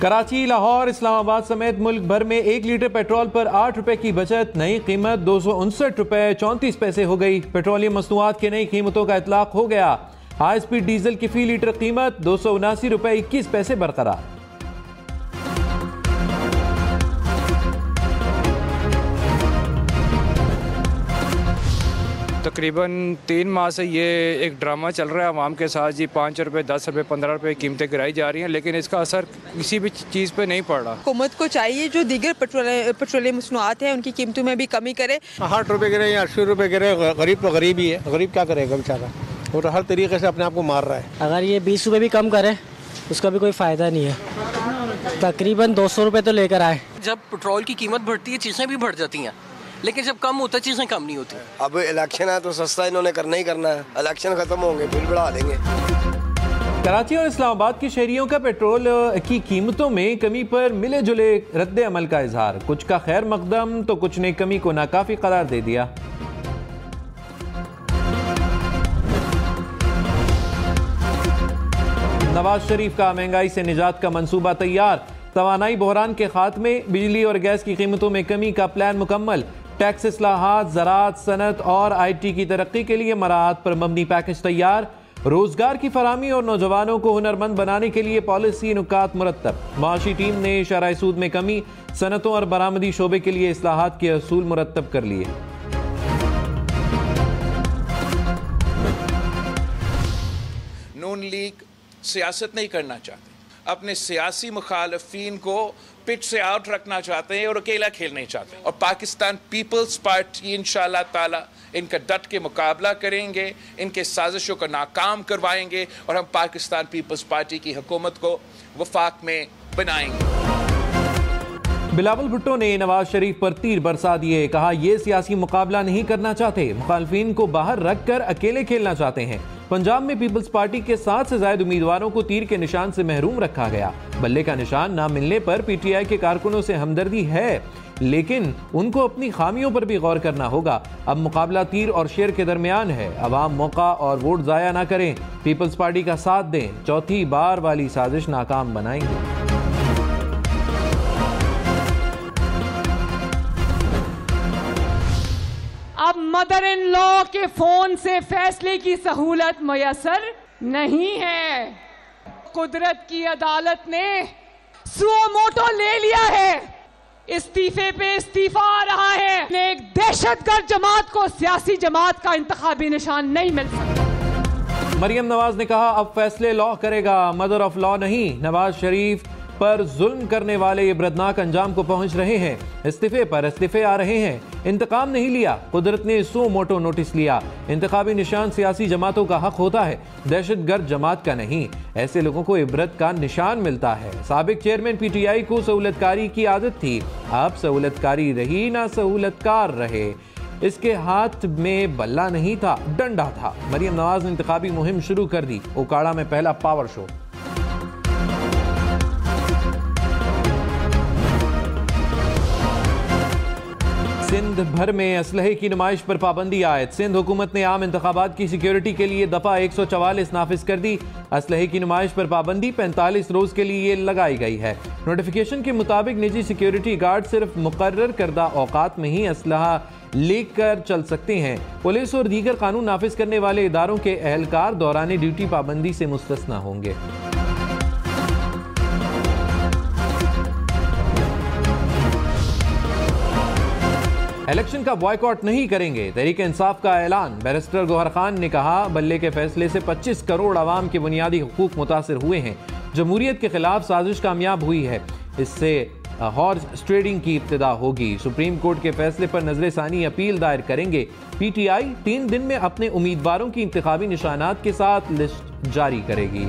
कराची, लाहौर, इस्लामाबाद समेत मुल्क भर में 1 लीटर पेट्रोल पर 8 रुपए की बचत। नई कीमत 259 रुपए 34 पैसे हो गई। पेट्रोलियम मसनूआत की नई कीमतों का इतलाक हो गया। हाई स्पीड डीजल की फी लीटर कीमत 279 रुपए 21 पैसे बरकरार। तकरीबन 3 माह से ये एक ड्रामा चल रहा है अवाम के साथ जी। 5 रुपये, 10 रुपये, 15 रुपये कीमतें गिराई जा रही हैं, लेकिन इसका असर किसी भी चीज़ पे नहीं पड़ रहा। हुकूमत को चाहिए जो दीगर पेट्रोलियम मसनूआत हैं उनकी कीमतों में भी कमी करे। 60 रुपये गिरे या 80 रुपये गिरे, गरीब तो गरीब ही है। गरीब क्या करेगा बेचारा, वो तो हर तरीके से अपने आप को मार रहा है। अगर ये 20 रुपये भी कम करे उसका भी कोई फ़ायदा नहीं है। तकरीबन 200 रुपये तो लेकर आए। जब पेट्रोल की कीमत बढ़ती है चीज़ें भी बढ़ जाती हैं, लेकिन जब कम होता है चीज़ें कम नहीं होती। अब इलेक्शन है तो सस्ता इन्होंने करना ही करना है। इलेक्शन खत्म होंगे फिर बढ़ा देंगे। कराची और इस्लामाबाद के शहरियों का पेट्रोल की कीमतों में कमी पर मिले जुले रद्द अमल का इजहार। कुछ का खैर मकदम तो कुछ ने कमी को नाकाफी करार दे दिया। नवाज शरीफ का महंगाई से निजात का मंसूबा तैयार। तवानाई बहरान के खात्मे, बिजली और गैस की कीमतों में कमी का प्लान मुकम्मल। टैक्स इस्लाहात, ज़राअत, सनत और IT की तरक्की के लिए मराहत पर मबनी पैकेज तैयार। रोजगार की फराहमी और नौजवानों को हुनरमंद बनाने के लिए पॉलिसी नुकात मुरत्तब। माशी टीम ने शरह सूद में कमी, सनतों और बरामदी शोबे के लिए इस्लाहात के असूल मुरत्तब कर लिए। नून लीग सियासत नहीं करना चाहते, अपने सियासी मुखालफीन को पिच से आउट रखना चाहते हैं और अकेला खेलना चाहते हैं। और पाकिस्तान पीपल्स पार्टी इंशाअल्लाह ताला इनका डट के मुकाबला करेंगे, इनके साजिशों को नाकाम करवाएंगे और हम पाकिस्तान पीपल्स पार्टी की हुकूमत को वफाक में बनाएंगे। बिलावल भुट्टो ने नवाज शरीफ पर तीर बरसा दिए। कहा, ये सियासी मुकाबला नहीं करना चाहते, मुखालफिन को बाहर रखकर अकेले खेलना चाहते हैं। पंजाब में पीपल्स पार्टी के 7 से ज्यादा उम्मीदवारों को तीर के निशान से महरूम रखा गया। बल्ले का निशान न मिलने पर PTI के कारकुनों से हमदर्दी है, लेकिन उनको अपनी खामियों पर भी गौर करना होगा। अब मुकाबला तीर और शेर के दरमियान है। अवाम मौका और वोट जाया ना करें, पीपल्स पार्टी का साथ दें, चौथी बार वाली साजिश नाकाम बनाएंगे। अब मदर इन लॉ के फोन से फैसले की सहूलत मयसर नहीं है। कुदरत की अदालत ने सुओ मोटो ले लिया है। इस्तीफे पे इस्तीफा आ रहा है। एक दहशतगर्द जमात को सियासी जमात का इंतखाबी निशान नहीं मिल सकता। मरियम नवाज ने कहा, अब फैसले लॉ करेगा, मदर ऑफ लॉ नहीं। नवाज शरीफ पर जुल्म करने वाले इबरतनाक अंजाम को पहुंच रहे हैं। इस्तीफे पर इस्तीफे आ रहे हैं। इंतकाम नहीं लिया, कुदरत ने सो मोटो नोटिस लिया। इंतखाबी निशान सियासी जमातों का हक होता है, दहशतगर्द जमात का नहीं। ऐसे लोगों को इबरत का निशान मिलता है। साबिक चेयरमैन PTI को सहूलतकारी की आदत थी, अब सहूलतकारी रही ना सहूलतकार रहे। इसके हाथ में बल्ला नहीं था, डंडा था। मरियम नवाज ने इंतखाबी मुहिम शुरू कर दी। ओकाड़ा में पहला पावर शो। सिंध भर में असलहे की नुमाइश पर पाबंदी आयद। सिंध हुकूमत ने आम इंतखाबात की सिक्योरिटी के लिए दफा 144 नाफिज कर दी। असलहे की नुमाइश पर पाबंदी 45 रोज के लिए लगाई गई है। नोटिफिकेशन के मुताबिक निजी सिक्योरिटी गार्ड सिर्फ मुकर्रर करदा औकात में ही असलहा लेकर चल सकते हैं। पुलिस और दीगर कानून नाफिज करने वाले इदारों के एहलकार दौरान ड्यूटी पाबंदी से मुस्तस्ना होंगे। इलेक्शन का बॉयकॉट नहीं करेंगे, तहरीक इंसाफ का ऐलान। बैरिस्टर गौहर खान ने कहा, बल्ले के फैसले से 25 करोड़ आवाम के बुनियादी हुकूक मुतासिर हुए हैं। जमहूरियत के खिलाफ साजिश कामयाब हुई है, इससे हॉर्स ट्रेडिंग की इब्तिदा होगी। सुप्रीम कोर्ट के फैसले पर नजरसानी अपील दायर करेंगे। PTI 3 दिन में अपने उम्मीदवारों की इंतखाबी निशानात के साथ लिस्ट जारी करेगी।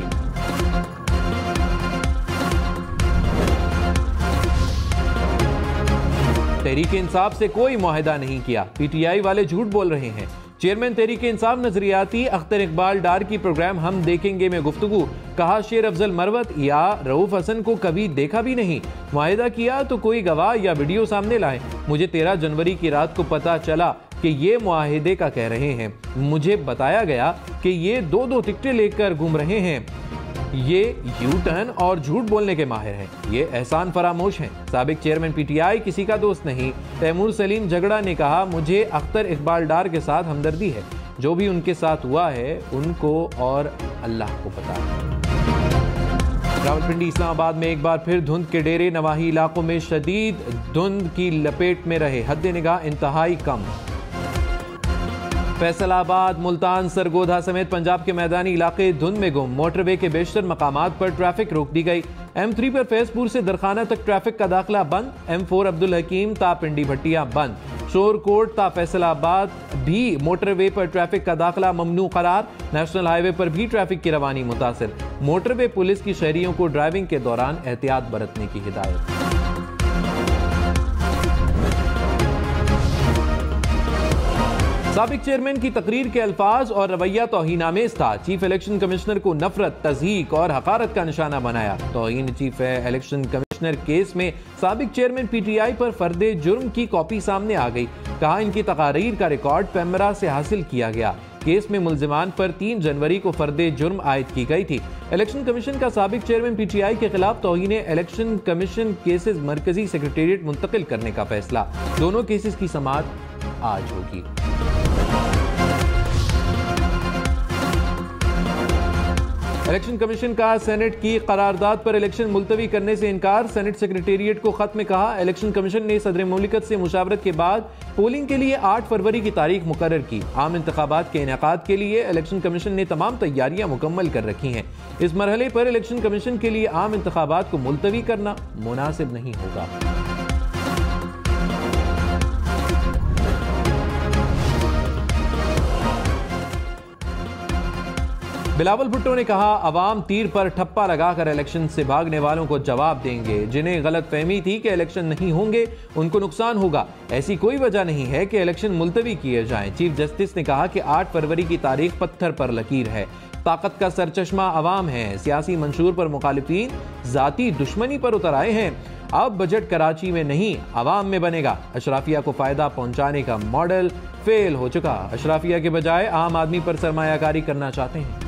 तहरीक इंसाफ से कोई मुआहिदा नहीं किया, PTI वाले झूठ बोल रहे हैं। चेयरमैन तहरीक इंसाफ नजरियाती अख्तर इकबाल डार की प्रोग्राम हम देखेंगे में गुफ्तगू। कहा, शेर अफजल मरवत या रऊफ हसन को कभी देखा भी नहीं। मुआहिदा किया तो कोई गवाह या वीडियो सामने लाए। मुझे 13 जनवरी की रात को पता चला कि ये मुआहिदे का कह रहे हैं। मुझे बताया गया कि ये 2-2 टिकटें लेकर घूम रहे हैं। ये यू टर्न और झूठ बोलने के माहिर हैं। ये एहसान फरामोश हैं। साबिक चेयरमैन पीटीआई किसी का दोस्त नहीं। तैमूर सलीम झगड़ा ने कहा, मुझे अख्तर इकबाल डार के साथ हमदर्दी है। जो भी उनके साथ हुआ है उनको और अल्लाह को पता है। रावलपिंडी इस्लामाबाद में एक बार फिर धुंध के डेरे, नवाही इलाकों में शदीद धुंध की लपेट में रहे। हद निगाह इंतहाई कम। फैसलाबाद, मुल्तान, सरगोधा समेत पंजाब के मैदानी इलाके धुंध में गुम। मोटरवे के बेशतर मकामात पर ट्रैफिक रोक दी गई। M3 पर फैजपुर से दरखाना तक ट्रैफिक का दाखिला बंद। M4 अब्दुल हकीम ता पिंडी भट्टियां बंद। शोरकोट ता फैसलाबाद भी मोटरवे पर ट्रैफिक का दाखिला ममनू करार। नेशनल हाईवे पर भी ट्रैफिक की रवानी मुतासिर। मोटरवे पुलिस की शहरियों को ड्राइविंग के दौरान एहतियात बरतने की हिदायत। साबिक चेयरमैन की तकरीर के अल्फाज और रवैया तौहीनामेज था। चीफ इलेक्शन कमिश्नर को नफरत, तज़हीक और हकारत का निशाना बनाया। तौहीन चीफ इलेक्शन कमिश्नर केस में साबिक चेयरमैन पीटीआई पर फर्दे जुर्म की कॉपी सामने आ गई। कहा, इनकी तकारीर का रिकॉर्ड पैमरा से हासिल किया गया। केस में मुल्जिमान पर 3 जनवरी को फर्दे जुर्म आयद की गई थी। इलेक्शन कमीशन का साबिक चेयरमैन पीटीआई के खिलाफ तौहीन इलेक्शन कमीशन केसेस मरकजी सेक्रेटेरिएट मुंतकिल करने का फैसला। दोनों केसेस की समाअत आज होगी। इलेक्शन कमीशन का सेनेट की करारदाद पर इलेक्शन मुलतवी करने से इनकार। सेनेट सेक्रेटेरिएट को खत में कहा, इलेक्शन कमीशन ने सदर मुमलिकत से मुशावरत के बाद पोलिंग के लिए 8 फरवरी की तारीख मुकर्रर की। आम इंतखाबात के इनेकाद के लिए इलेक्शन कमीशन ने तमाम तैयारियां मुकम्मल कर रखी हैं। इस मरहले पर इलेक्शन कमीशन के लिए आम इंतखाबात को मुलतवी करना मुनासिब नहीं होगा। बिलावल भुट्टो ने कहा, अवाम तीर पर ठप्पा लगाकर इलेक्शन से भागने वालों को जवाब देंगे। जिन्हें गलत फहमी थी कि इलेक्शन नहीं होंगे उनको नुकसान होगा। ऐसी कोई वजह नहीं है कि इलेक्शन मुलतवी किए जाएं। चीफ जस्टिस ने कहा कि 8 फरवरी की तारीख पत्थर पर लकीर है। ताकत का सरचश्मा अवाम है। सियासी मंशूर पर मुखालिफिन जाती दुश्मनी पर उतर आए हैं। अब बजट कराची में नहीं अवाम में बनेगा। अशराफिया को फायदा पहुंचाने का मॉडल फेल हो चुका। अशराफिया के बजाय आम आदमी पर सरमायाकारी करना चाहते हैं।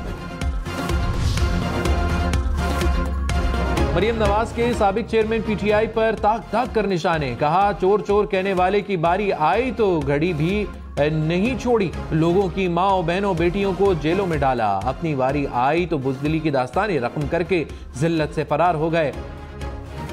मरियम नवाज के साबिक चेयरमैन पीटीआई पर ताक ताक कर निशाने। कहा, चोर चोर कहने वाले की बारी आई तो घड़ी भी नहीं छोड़ी। लोगों की माओ बहनों बेटियों को जेलों में डाला। अपनी बारी आई तो बुजदिली की दास्तानें रकम करके जिल्लत से फरार हो गए।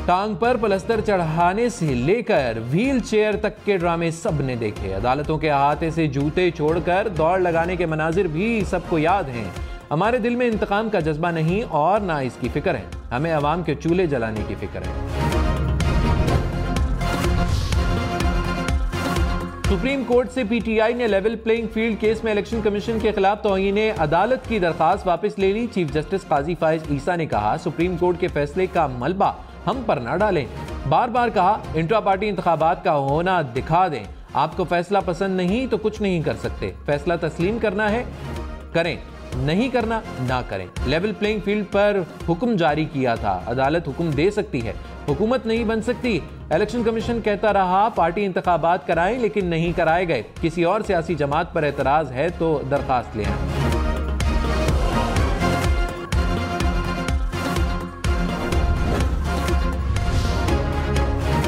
टांग पर पलस्तर चढ़ाने से लेकर व्हील चेयर तक के ड्रामे सबने देखे। अदालतों के अहाते से जूते छोड़कर दौड़ लगाने के मनाजिर भी सबको याद हैं। हमारे दिल में इंतकाम का जज्बा नहीं और ना इसकी फिक्र है। हमें अवाम के चूल्हे जलाने की फिक्र है। सुप्रीम कोर्ट से पीटीआई ने लेवल प्लेइंग फील्ड केस में इलेक्शन कमीशन के खिलाफ तौहीन अदालत की दरखास्त वापस ले ली। चीफ जस्टिस काजी फाइज ईसा ने कहा, सुप्रीम कोर्ट के फैसले का मलबा हम पर ना डालें। बार बार कहा, इंट्रा पार्टी इंतखाबात का होना दिखा दें। आपको फैसला पसंद नहीं तो कुछ नहीं कर सकते। फैसला तस्लीम करना है करें, नहीं करना ना करें। लेवल प्लेइंग फील्ड पर हुक्म जारी किया था। अदालत हुक्म दे सकती है, हुकूमत नहीं बन सकती। इलेक्शन कमीशन कहता रहा पार्टी इंतखाबात कराएं, लेकिन नहीं कराए गए। किसी और सियासी जमात पर एतराज है तो दरखास्त ले आएं।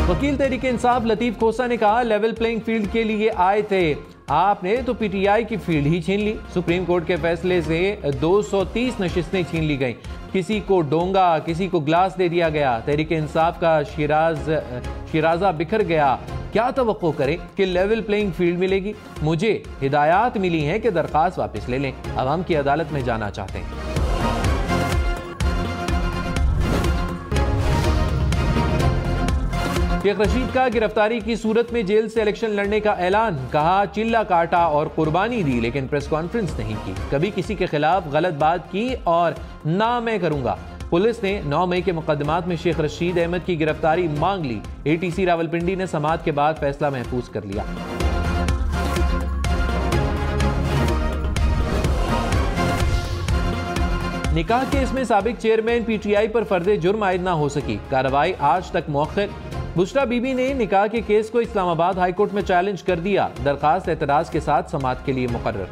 वकील तहरीक इंसाफ लतीफ खोसा ने कहा, लेवल प्लेइंग फील्ड के लिए आए थे, आपने तो पीटीआई की फील्ड ही छीन ली। सुप्रीम कोर्ट के फैसले से 230 नशिस्तें छीन ली गईं। किसी को डोंगा, किसी को ग्लास दे दिया गया। तहरीक इंसाफ का शिराजा बिखर गया। क्या तवक्को करें कि लेवल प्लेइंग फील्ड मिलेगी? मुझे हिदायत मिली हैं कि दरखास्त वापस ले लें। अवाम की अदालत में जाना चाहते हैं। शेख रशीद का गिरफ्तारी की सूरत में जेल से इलेक्शन लड़ने का ऐलान। कहा, चिल्ला काटा और कुर्बानी दी लेकिन प्रेस कॉन्फ्रेंस नहीं की। कभी किसी के खिलाफ गलत बात की और ना मैं करूंगा। पुलिस ने 9 मई के मुकदमात में शेख रशीद अहमद की गिरफ्तारी मांग ली। एटीसी रावलपिंडी ने समाअत के बाद फैसला महफूज कर लिया। निकाह केस में साबिक चेयरमैन पीटीआई पर फर्दे जुर्म आयद ना हो सकी। कार्रवाई आज तक मौखर। बुशरा बीबी ने निकाह के केस को इस्लामाबाद हाईकोर्ट में चैलेंज कर दिया। दरखास्त एतराज के साथ समाअत के लिए मुकर्रर।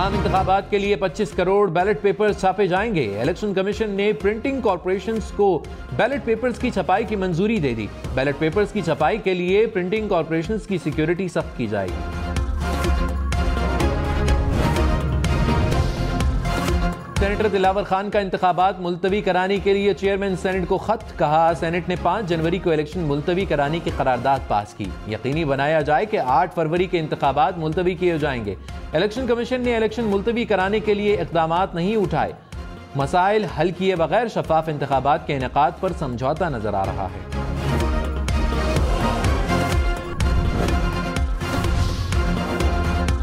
आम इंतखाबात के लिए 25 करोड़ बैलेट पेपर्स छापे जाएंगे। इलेक्शन कमीशन ने प्रिंटिंग कॉर्पोरेशंस को बैलेट पेपर्स की छपाई की मंजूरी दे दी। बैलेट पेपर्स की छपाई के लिए प्रिंटिंग कॉर्पोरेशंस की सिक्योरिटी सख्त की जाएगी। सेनेटर दिलावर खान का इंतखाबात मुलतवी कराने के लिए चेयरमैन सेनेट को खत। कहा, सेनेट ने 5 जनवरी को इलेक्शन मुलतवी कराने की करारदाद पास की। यकीनी बनाया जाए कि 8 फरवरी के इंतखाबात मुलतवी किए जाएंगे। इलेक्शन कमीशन ने इलेक्शन मुलतवी कराने के लिए इक़दामात नहीं उठाए। मसाइल हल किए बगैर शफाफ इंतखाबात के इनेकाद पर समझौता नजर आ रहा है।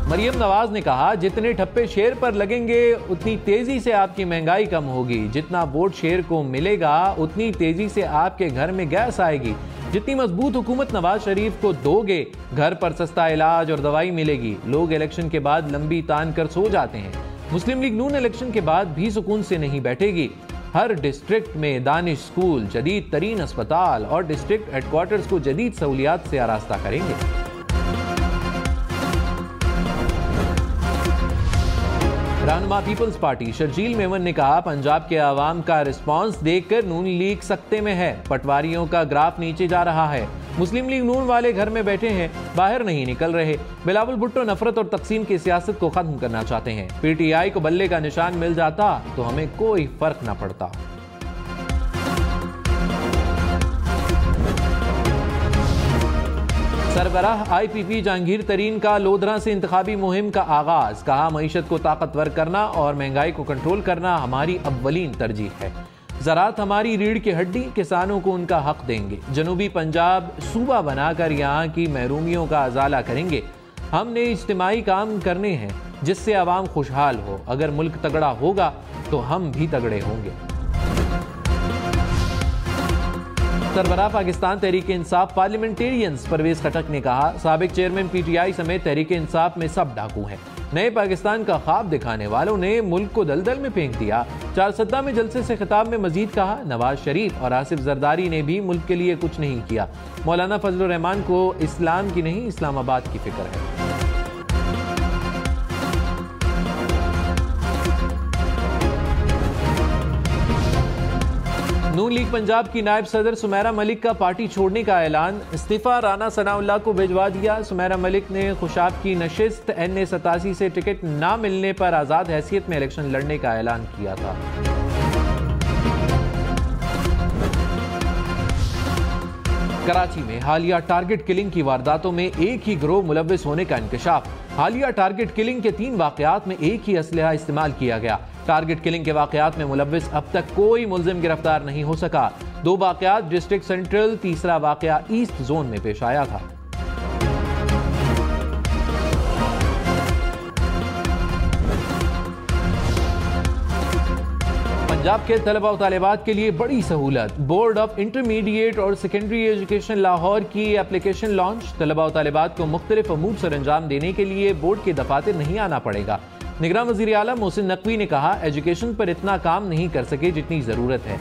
मरियम नवाज ने कहा, जितने ठप्पे शेर पर लगेंगे उतनी तेजी से आपकी महंगाई कम होगी। जितना वोट शेर को मिलेगा उतनी तेजी से आपके घर में गैस आएगी। जितनी मजबूत हुकूमत नवाज शरीफ को दोगे, घर पर सस्ता इलाज और दवाई मिलेगी। लोग इलेक्शन के बाद लंबी तान कर सो जाते हैं। मुस्लिम लीग नून इलेक्शन के बाद भी सुकून से नहीं बैठेगी। हर डिस्ट्रिक्ट में दानिश स्कूल, जदीद तरीन अस्पताल और डिस्ट्रिक्ट हेडक्वार्टर्स को जदीद सहूलियात से आरास्ता करेंगे। रहनुमा पीपल्स पार्टी शर्जील मेमन ने कहा, पंजाब के आवाम का रिस्पांस देखकर नून लीग सख्ते में है। पटवारियों का ग्राफ नीचे जा रहा है। मुस्लिम लीग नून वाले घर में बैठे हैं, बाहर नहीं निकल रहे। बिलावल भुट्टो नफरत और तकसीम की सियासत को खत्म करना चाहते हैं। पीटीआई को बल्ले का निशान मिल जाता तो हमें कोई फर्क न पड़ता। सरबराह आईपीपी जहांगीर तरीन का लोधरा से इंतखाबी मुहिम का आगाज। कहा, मईशत को ताकतवर करना और महंगाई को कंट्रोल करना हमारी अव्वलीन तरजीह है। ज़राअत हमारी रीढ़ की हड्डी, किसानों को उनका हक देंगे। जनूबी पंजाब सूबा बनाकर यहाँ की महरूमियों का अजाला करेंगे। हमने इज्तिमाई काम करने हैं जिससे आवाम खुशहाल हो। अगर मुल्क तगड़ा होगा तो हम भी तगड़े होंगे। सरबराह पाकिस्तान तहरीक इंसाफ पार्लियामेंटेरियंस परवेज खटक ने कहा, साबिक चेयरमैन पीटीआई समेत तहरीक इंसाफ में सब डाकू हैं। नए पाकिस्तान का ख्वाब दिखाने वालों ने मुल्क को दलदल में फेंक दिया। चारसद्दा में जलसे से खिताब में मजीद कहा, नवाज शरीफ और आसिफ जरदारी ने भी मुल्क के लिए कुछ नहीं किया। मौलाना फजलुर रहमान को इस्लाम की नहीं इस्लामाबाद की फिक्र है। नून लीग पंजाब की नायब सदर सुमेरा मलिक का पार्टी छोड़ने का ऐलान। इस्तीफा राना सनाउल्लाह को भिजवा दिया। सुमेरा मलिक ने खुशाब की नशिस्त NA87 से टिकट ना मिलने पर आज़ाद हैसियत में इलेक्शन लड़ने का ऐलान किया था। कराची में हालिया टारगेट किलिंग की वारदातों में एक ही गिरोह मुलव्विस होने का इंकशाफ। हालिया टारगेट किलिंग के 3 वाकयात में एक ही असलहा इस्तेमाल किया गया। टारगेट किलिंग के वाकयात में मुलव्विस अब तक कोई मुल्जिम गिरफ्तार नहीं हो सका। 2 वाकयात डिस्ट्रिक्ट सेंट्रल, तीसरा वाकया ईस्ट जोन में पेश आया था। पंजाब के तलबा और तालिबात के लिए बड़ी सहूलत। बोर्ड ऑफ इंटरमीडिएट और सेकेंडरी एजुकेशन लाहौर की एप्लीकेशन लॉन्च। तलबा और तालिबात को मुख्तलिफ अमूर सर अंजाम देने के लिए बोर्ड के दफातर नहीं आना पड़ेगा। निगरान वज़ीर आला मोहसिन नकवी ने कहा, एजुकेशन पर इतना काम नहीं कर सके जितनी ज़रूरत है।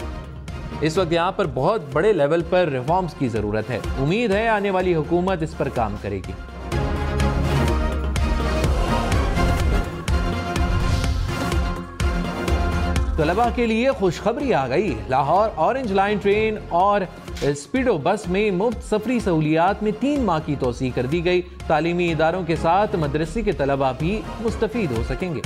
इस वक्त यहाँ पर बहुत बड़े लेवल पर रिफॉर्म्स की ज़रूरत है। उम्मीद है आने वाली हुकूमत इस पर काम करेगी। तलबा के लिए खुशखबरी आ गई। लाहौर ऑरेंज लाइन ट्रेन और स्पीडो बस में मुफ्त सफरी सहूलियात में 3 माह की तोसी कर दी गई। तालीमी इदारों के साथ मदरसे के तलबा भी मुस्तफीद हो सकेंगे।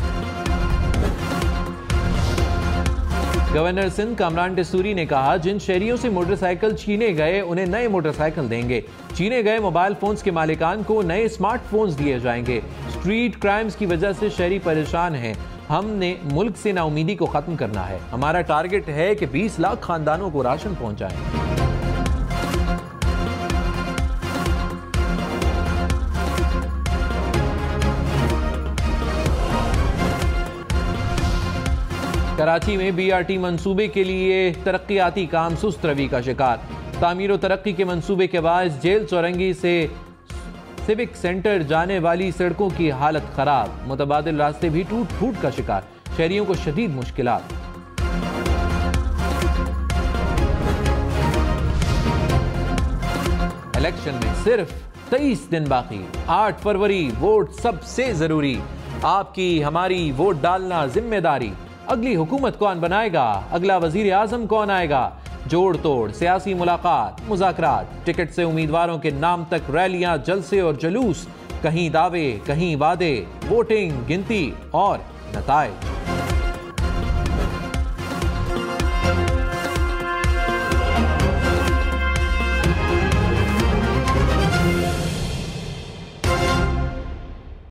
गवर्नर सिंध कामरान टेसूरी ने कहा, जिन शहरियों से मोटरसाइकिल छीने गए उन्हें नए मोटरसाइकिल देंगे। छीने गए मोबाइल फोन्स के मालिकान को नए स्मार्टफोन्स दिए जाएंगे। स्ट्रीट क्राइम्स की वजह से शहरी परेशान हैं। हमने मुल्क से नाउमीदी को खत्म करना है। हमारा टारगेट है कि 20 लाख खानदानों को राशन पहुंचाएं। कराची में BRT मंसूबे के लिए तरक्याती काम सुस्त रवि का शिकार। तामीर और तरक्की के मंसूबे के बाद जेल चौरंगी से सिविक सेंटर जाने वाली सड़कों की हालत खराब। मुतबादिल रास्ते भी टूट फूट का शिकार। शहरियों को शदीद मुश्किलात। इलेक्शन में सिर्फ 23 दिन बाकी। 8 फरवरी वोट सबसे जरूरी। आपकी हमारी वोट डालना जिम्मेदारी। अगली हुकूमत कौन बनाएगा, अगला वजीर आजम कौन आएगा, जोड़ तोड़ सियासी मुलाकात, मुज़ाकरात, टिकट से उम्मीदवारों के नाम तक रैलियां, जलसे और जुलूस, कहीं दावे कहीं वादे, वोटिंग, गिनती और नताए।